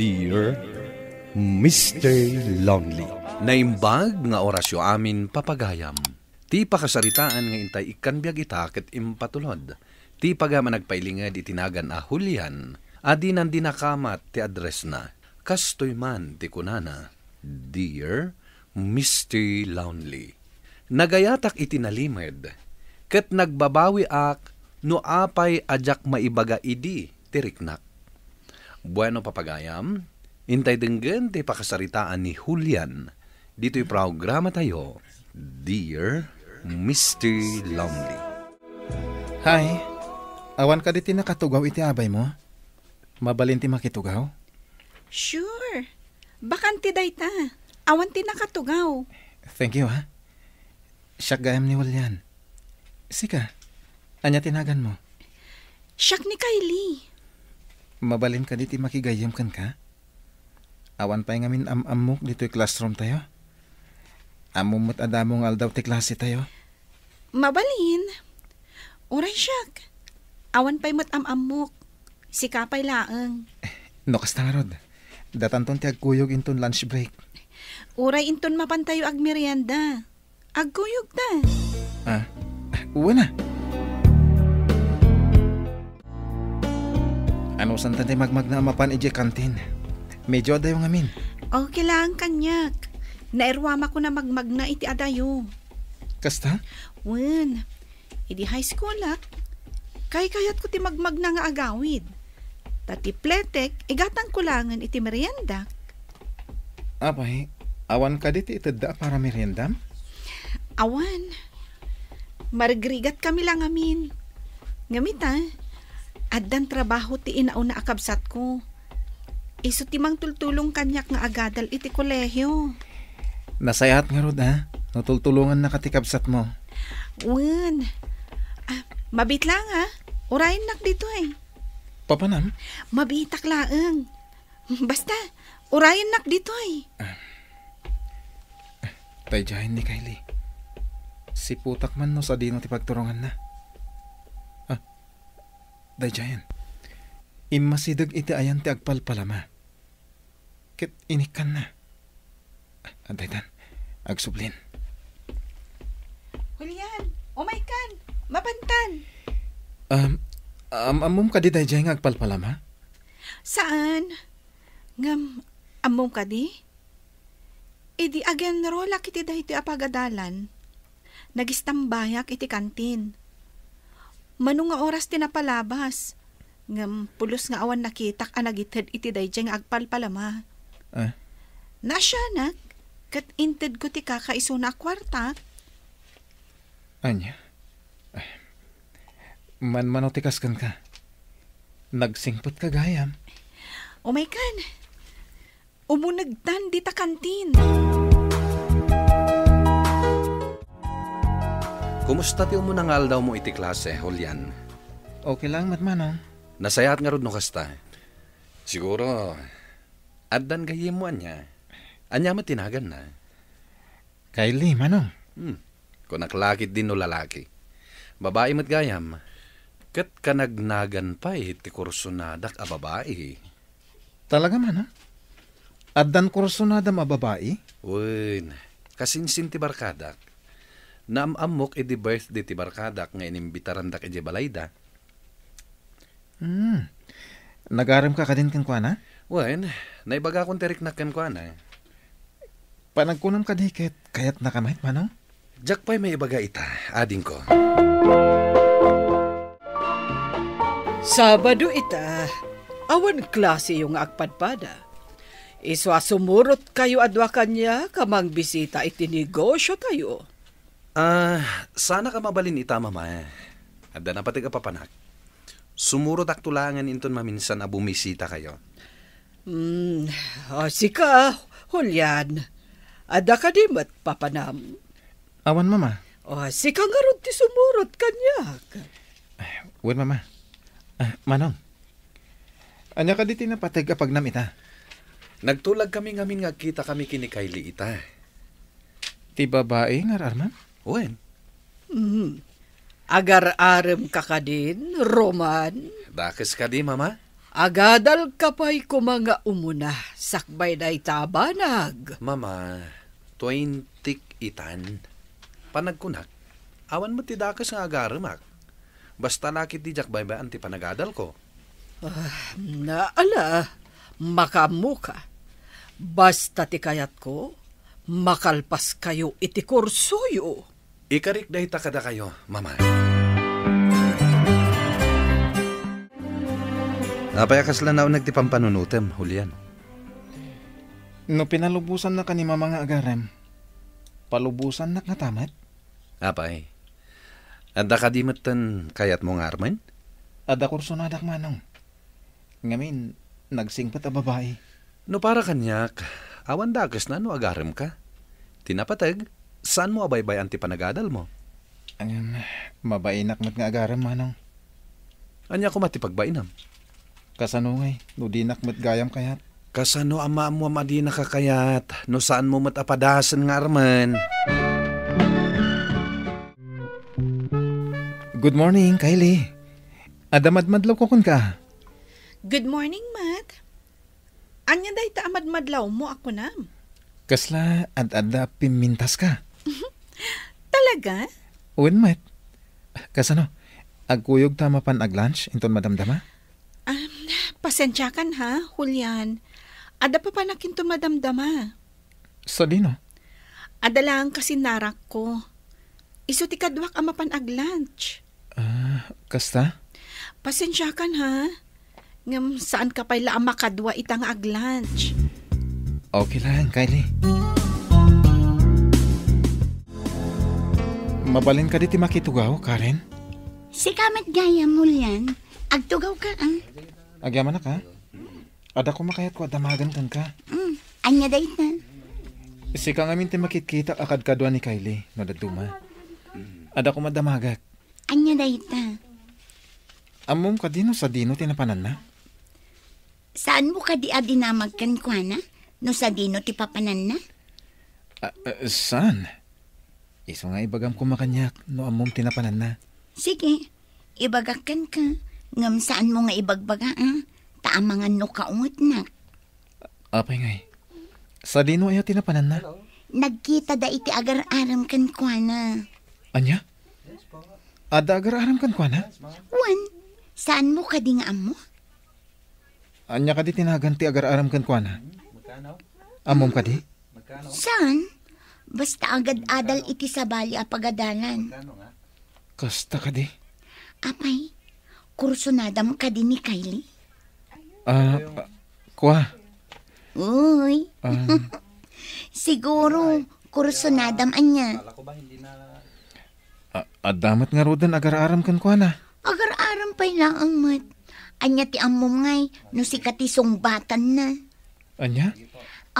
Dear Mr. Lonely. Naimbag nga orasyo amin papagayam. Ti pakasaritaan nga intay ikanbiag ita ket impatulod. Ti pagama nagpailingad itinagan a Julian. Adinan dinakamat ti address na. Kastoy man ti kunana. Dear Mr. Lonely. Nagayatak itinalimid. Ket nagbabawi ak no apay ajak maibaga idi tiriknak. Bueno papagayam, intay denggen ti pakasaritaan ni Julian. Dito'y programa tayo, Dear Mr. Lonely. Hi, awan ka diti nakatugaw iti abay mo? Mabalin ti makitugaw? Sure, bakanti dayta. Awan ti nakatugaw. Thank you ha. Siyak gayam ni Julian. Sika, anya tinagan mo? Siyak ni Kylie. Mabalin ka diti makigayam kan ka? Awan pa'y ngamin amok dito'y classroom tayo. Amumot adamong aldaw ti klase tayo. Mabalin. Uray siyak. Awan pa'y mat amok. Sikapay laeng. No kasta nga rod. Datanton ti agkuyog inton lunch break. Uray inton mapantayo ag merienda. Agkuyog ta. Uwa na. Ano san tante magmag na amapan ije kantin? Medyo adayo ngamin. O kailangan kanyak. Nairwama ko na magmag na iti adayo. Kasta? Wen, iti high school ak. Kayat ko ti magmag na nga agawid. Tati pletek, igatang kulangan iti merienda. Abay, awan ka diti itadda para meriendam? Awan. Margrigat kami lang amin. Ngamit ha, addan trabaho ti inauna akabsat ko. Iso timang tultulong kanyak nga agadal iti kolehyo. Nasayat nga rod ha? Natultulungan na katikabsat mo. Wen. Mabit lang ha. Urayin nak dito eh. Papanam? Mabitak laeng. Basta, urayin nak dito eh. Tayjahin ni Kylie. Si putak man no sa dino ti pagturungan na. Dayjayan. Imasidag iti ayan ti agpalpalama. Ket inikan na. Daytan, agsublin. Julian, umaykan, mapantan. Amom ka di dayjayan agpalpalama? Saan? Ngam, amom ka di? Idi again rola kiti dahiti apagadalan. Nagistambayak iti kantin. Manong nga oras tinapalabas. Ngam pulos nga awan nakitak anagitid iti dayjeng agpalpalama. Nasya nak, kat inted ko ti kakaiso na kwarta. Anya? Manmanotikas kan ka. Nagsingpot ka gayam. Umaykan, umunagtan di ta kantin. Kumusta ti umunangal daw mo iti klase, Julian? Okay lang, matmanong. Nasayat nga rod no kasta. Siguro, addan gayem mo anya. Anya matinagan na. Kylie, manong. Kung naklakit din no lalaki. Babae mat gayam. Kat kanagnagan pa iti kursunadak a babae. Talaga manong? Addan kursunada mababae? Uy, kasinsin ti barkadak. Naamamok iti birthday ti barkadak nga inimbitarandak iti balayda. Nagaram ka din kan kwa na? Wen, naibaga kong terik na kan kwa na. Panagkunam ka di kayat nakamahit manong? Jack pa'y may ibaga ita, ading ko. Sabado ita, awan klase yung agpadpada. Iswa sumurot kayo adwa kanya kamang bisita iti negosyo tayo. Sana ka mabalin ita, mama. Adda na pati ka papanak. Sumurot aktulangan inton maminsan na bumisita kayo. Sika, Julian. Adda ka di mat papanam. Awan, mama. Sika nga ron ti sumurot kanya. Wen, mama. Manong. Anya ka di tinapatag kapag namita? Nagtulag kami ngamin nga kita kami kini Kylie ita. Ti babae nga rarman? Wen. Agar-arem ka ka din, Roman. Dakes ka di, mama? Agadal kapay ko mga umuna, sakbay na itabanag. Mama, 20 itan. Panagkunak, awan mo tidakas nga agaramak. Basta lakit di jak baybayan ti panagadal ko. Naala, makamuka. Basta ti kayat ko, makalpas kayo iti kursuyo. Ikarik dahi kada kayo, mama. Napayakas lang na nagti pampanunutem, Julian. No pinalubusan na ka ni mama nga agaram, palubusan na nga tamat? Apay, anda ka di matan kayat mo nga arman? Ada kursunadak manong. Ngamin, nagsingpat a babae. No para kanyak, awan dagas na no agaram ka. Tinapatag, saan mo abaybay anti panagadal mo? Mabainak mat nga agaram manong. Anya ko matipagbainam. Kasano ngay, no dinak mat gayam kayat. Kasano ama mo amadi nakakayat, no saan mo matapadasan nga arman? Good morning, Kylie. Adamadmadlaw ko kun ka. Good morning, Matt. Anya day ta amadmadlaw mo ako na. Kasla ad-ada pimintas ka. Talaga? Uwan, Matt. Kasano, agkuyog tama pan ag-lunch inton madamdama? Pasensya kan ha, Julian. Ada pa panakin to madamdama. Sa dino? Ada lang kasi narak ko. Iso ti kadwak ama pan ag-lunch. Kasta? Pasensya kan ha. Ngam saan ka pala makadwa itang ag-lunch. Okay lang, Kylie. Mabalin ka diti makitugaw, Karen? Si kamat gaya mo yan. Agtugaw ka, Agyaman na ka? Ada ko makayat ko adamagan kan ka. Anya dayt na. Si kang amin ti makikita akad kadwa ni Kylie, no daduma. Ada ko madamagak. Anya dayt na. Amom ka dino sa dino tinapanan na? Saan mo ka di adinamag kan kwa na? No sa dino ti papanan na? Saan? Iso nga ibagam ko makanyak, no amom tinapanan na. Sige, ibagakan ka. Ngam saan mo nga ibagbaga, taamangan no kaungot na. Apay ngay. Sa dino ayaw tinapanan na? Nagkita da iti agar-aram kan kwa na. Anya? Ada agar-aram kan kwa na? Wan, saan mo ka di nga amo? Anya ka di tinaganti agar-aram kan kwa na? Amom ka di? Saan? Basta agad adal iti sabali a pagadalan. Kasta ka di? Apay, kursunadam ka din ni Kylie? Kwa? Uy, siguro kursunadam anya. Adamat nga rodan agar-aram kan kwa na? Agar-aram pa'y lang ang mat. Anya ti amom ngay, no si katisong batan na. Anya?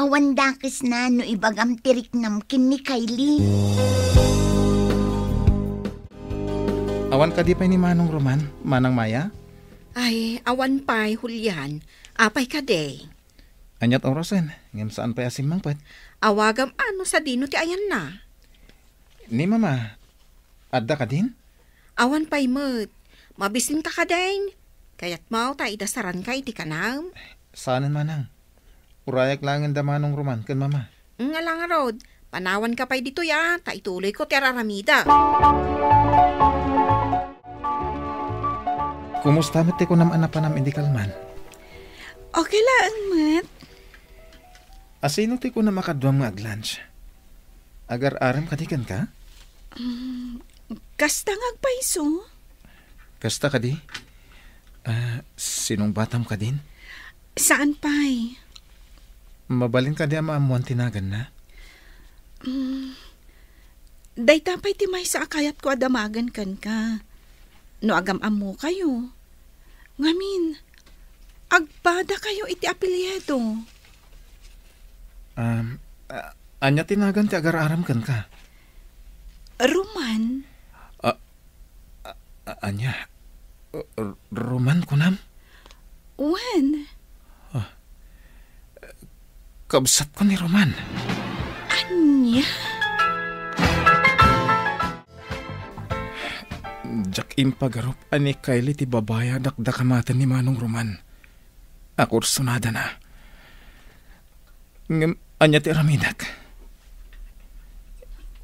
Awan dakis na, no ibagam tirik namkin ni Kylie. Awan ka di pa ni Manong Roman, Manang Maya? Ay, awan pa'y, Julian. Apay ka day. Anyat orasan, ngam saan pa asim mangpat? Awagam ano sa dino ti ayan na. Ni Mama, adda ka din? Awan pa'y mat. Mabisin ka daing. Kaya't mau ta idasaran ka iti kanam. Saanan Manang? Urayak langin da Manong Roman, kan Mama? Nga lang rod. Panawan ka pa'y dito ya. Ta ituloy ko ti araramida. Kumusta mati ko naman na panam hindi kalman? Okay lang, Mat. Asino ti ko na makadwam nga ag-lunch? Agar-aram kadikan ka? Kasta ngagpaiso. Kasta ka di? Sinong batam ka din? Saan pa'y? Mabalin ka di amaamuan tinagan na? Day tapay ti may sa akayat ko adamagan kan ka. No agam-am mo kayo. Ngamin, agpada kayo iti apelyedo. Anya tinagan ti agar-aram kan ka? Roman? Anya? Roman kunam? When? Kabsat ko ni Roman. Anya? Jak impagarup ani Kylie ti babaya dakdakamatan ni Manong Roman. Ako sunada na. Ngam, anya ti ramidak.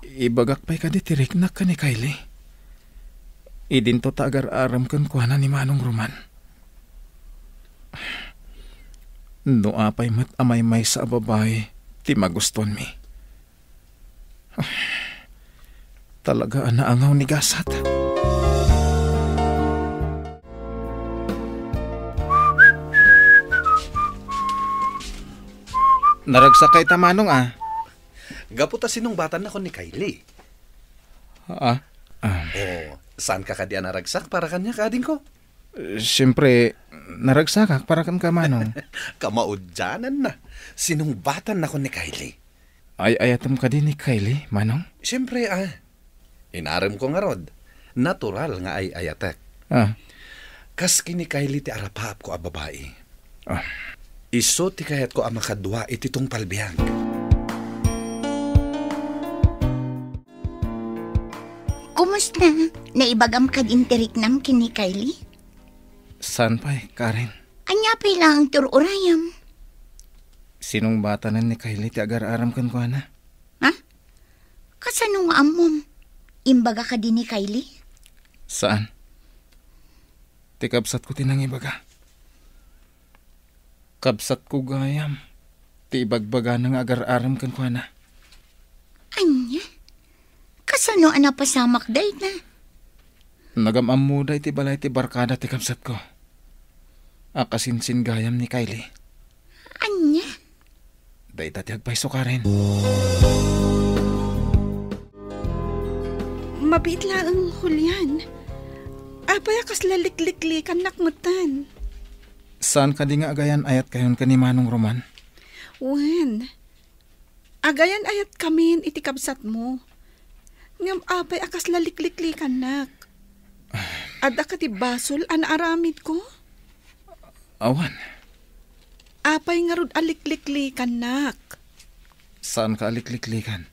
Ibagak pa'y ka di tiriknak ka ni Kylie. Idin to tagar aram kan kuana ni Manong Roman. No apay mat amay-may sa babae, ti maguston mi. Talaga anaangaw ni Gasat. Naragsak kay Tamanong Gaputa sinungbatan na ko ni Kylie. Saan ka kadi naragsak para kanya kading ko? Siyempre, naragsak para kan Manong. Kamaudyanan na. Sinungbatan na ko ni Kylie. Ay ayatam ka din ni Kylie, Manong? Siyempre inaram ko nga rod. Natural nga ay ayatek. Kas kini Kylie ti arapap ko a babae. Iso ti kayat ko ang makadwa ititong palbiyang. Kumusta? Naibagam ka din tiriknam kini Kylie? Saan pa'y, Karen? Anya pala ang tururayam? Sinong batanan ni Kylie ti agar-aram kan ko na? Ha? Kasano nga amom? Imbaga ka din ni Kylie? Saan? Ti kabsat ko tinang ibaga. Kabsat ko gayam. Ti ibagbaga ng agar-aram kan ko na. Anya? Kasano ana pasamak day na? Nagamam mo day ti balay ti barkada ti kabsat ko. Akasinsin gayam ni Kylie. Anya? Day tati agpaiso ka rin. Mabit lang, Julian. Apay akas lalik-liklikan nakmutan. Saan ka di nga agayan ayat kayon ka ni Manong Roman? Wen, agayan ayat kamin iti kabsat mo. Ngam apay akas lalik-liklikan nak. Ada ka ti basol aramid ko? Awan. Apay nga rod alikliklikan nak. Saan ka alikliklikan?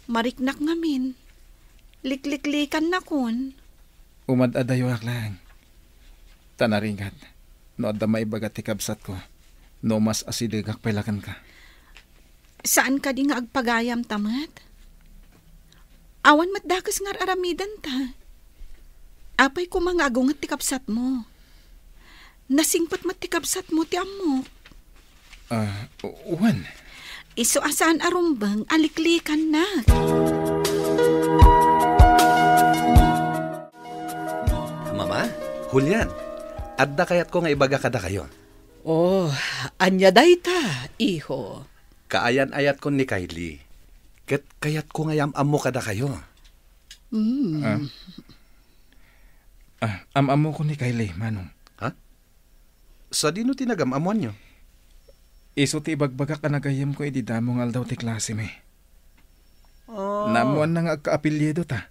Mariknak ngamin. Likliklikan na kun. Umad-adayo lang. Tanaringat. No adda maibagat ti kabsat ko. No mas asidegak pailakan ka. Saan ka di nga agpagayam tamat? Awan matdakas nga aramidan ta. Apay ko mga agungat ti kabsat mo. Nasingpat mat ti kabsat mo ti amok. Uwan. Iso asaan arumbang aliklikan na. Mama, Julian, adda kayat ko nga ibaga kada kayo. Anya day ta, iho. Kaayan-ayat ko ni Kylie. Ket kayat ko nga yam-am mo kada kayo. Am-amo ko ni Kylie, Manong. Ha? Sa dino tinagam-amuan nyo? Iso ti ibagbaga ka nagayam ko ididamong aldaw ti klase me. Namuan na nga agka-apelyedo ta.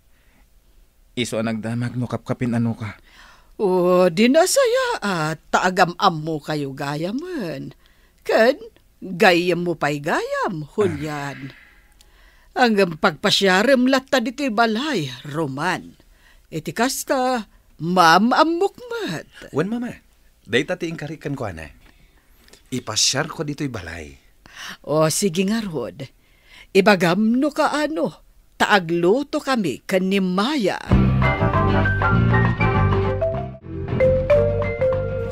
Iso ang nagdamag no kapkapin ano ka. Di na saya taagam-am mo kayo gayaman. Ken, gayam mo pa'y gayam, Julian. Ang pagpasyarem latta dito'y balay, Roman. Iti kasta, amukmat. Wen mama, day tati ingkarikan ko ana. Ipasyar ko dito'y balay. Sige nga rod. Ibagam no kaano, taagluto kami kanimaya.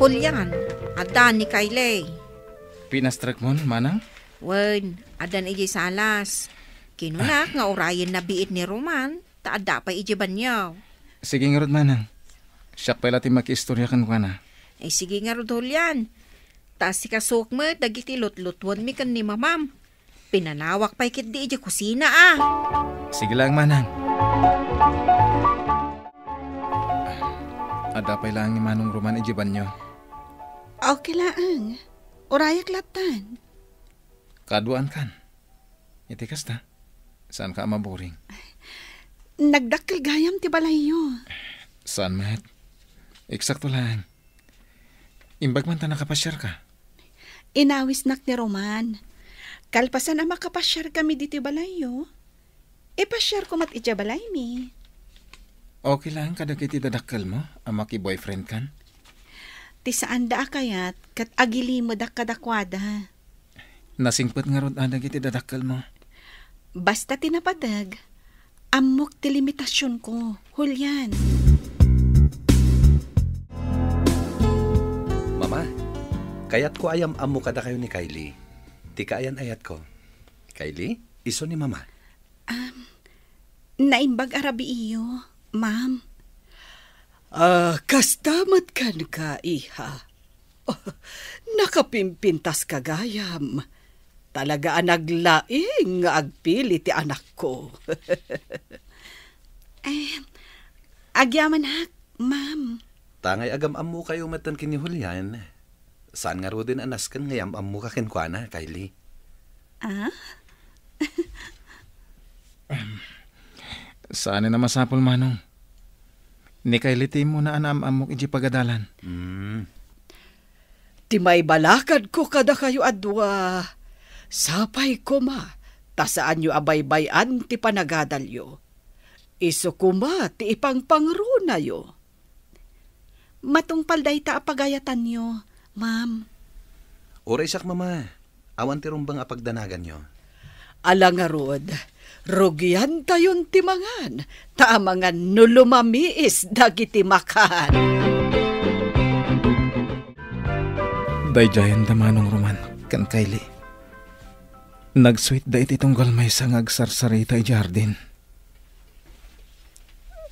Julian, adan ni Kylie. Pinastrak mon, Manang? Wen, adan iji salas. Kinunak nga orayin na biit ni Roman, taada pa iji banyaw. Sige nga rod, Manang. Siyak pala ti maki-istorya kan ko na. Sige nga rod, Julian. Tas si kasok mo, dagiti lutlutwan mi kan ni mamam. Pinanawak pa ikit di iji kusina Sige lang, Manang. Ada pa ilang ni Manong Roman iji banyo. Okay lang. Orayak latan. Kaduan kan. Iti kasta. Saan ka maboring? Nagdakil gayam ti balayo. Saan, Matt? Eksakto lang. Imbag man ta nakapasyar ka. Inawis nak ni Roman. Kalpasan ang makapasyar kami dito balayo. Ipasyar ko mat ija balay mi. Okay lang kada kiti dadakkel mo, ang maki-boyfriend kan? Ti saan da kayat kat agilimod ak kadakwada. Nasingpet nga rod adag iti dadakkel mo. Basta tinapatag, amok ti limitasyon ko, Julian. Mama, kayat ko ayam amo kada kayo ni Kylie. Ti kaayan ayat ko. Kylie, iso ni Mama. Naimbag arabi iyo, ma'am. Kastamat kan ka, iha. Nakapimpintas ka gayam. Talaga naglaing nga agpili ti anak ko. Agyaman hak, ma'am. Tangay agam amo kayo matan kini Julian. Saan nga ro din anas kan ngayam amo ka kenkwana, Kylie? Saan na masapol manong? Ni Kylie mo na anam-amok iji pagadalan. Ti may balakad ko kada kayo adwa. Sapay ko ma, tasaan yu abaybayan ti panagadalyo. Iso ko ma, ti ipangpangruna yo. Matungpal day ta apagayatan nyo, ma'am. Oray sak, Mama. Awan ti rumbang apagdanagan nyo. Alangarod, rugyan tayon timangan, taamangan nulumamiis dagiti makan. Dayjayan damanong Roman, kan Kylie. Nagsuit da iti tunggal may sangag sarsarita iti jardin.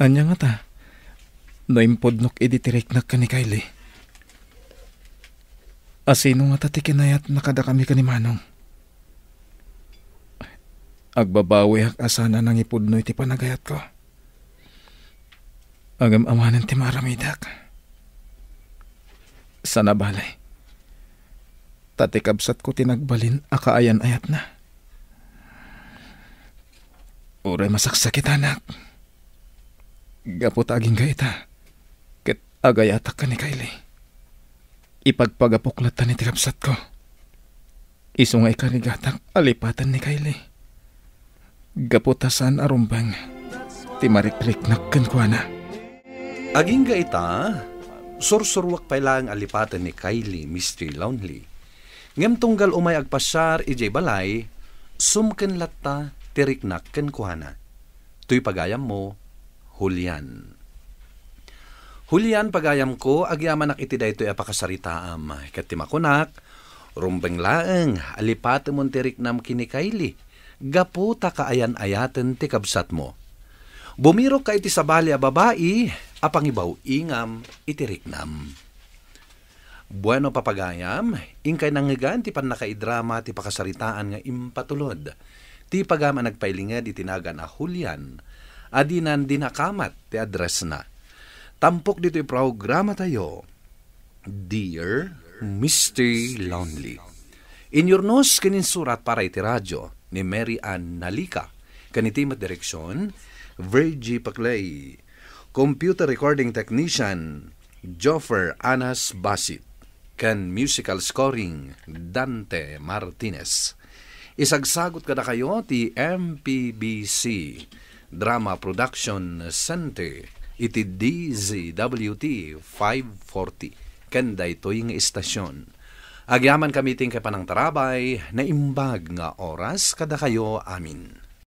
Anya nga ta, naimpodnok iti tiriknak ka ni Kylie. Asino nga ta ti kinayat nakada kami ka ni Manong. Agbabawi ak asana nang ipudno iti panagayat ko. Agam amanan ti maramidak. Sa nabalay. Tatikabsat ko tinagbalin akaayan ayat na. Uray masaksakit anak. Gapot aging gaita. Ket agayatak ka ni Kylie. Ipagpagapuklatan ni tikabsat ko. Isungay karigatak alipatan ni Kylie. Gaputasan arumbang ti mariklik nakkenkwana. Aging gaita, sursurwak pa lang alipatan ni Kylie, Mr. Lonely. Ngem tunggal umay agpasyar ijay balay, sumken latta tiriknak kenkwana. Tuy pagayam mo, Julian. Julian, pagayam ko, agyaman nak iti daytoy apakasaritaam. Ket ti makunak, rumbeng laeng, alipat mon tiriknam kini Kylie. Gaputa kaayan-ayaten ti kabsat mo. Bumiro ka iti sabali a babae, apangibaw ingam itiriknam. Bueno papagayam, ingkay nangigan ti panakaidrama ti pakasaritaan nga impatulod. Ti pagama nagpailingad itinagan a Julian, adinan dinakamat ti address na. Tampok dito yung programa tayo, Dear Mr. Lonely. Inyornos kininsurat para iti radyo ni Mary Ann Nalika, kanitimat direksyon, Virgie Paclay, computer recording technician, Joffer Anas Basit, kan musical scoring, Dante Martinez. Isagsagot kada kayo ti MPBC Drama Production Center, iti DZWT 540, kanda ito'y nga istasyon. Agyaman kami ting kay panang tarabay na imbag nga oras kada kayo amin.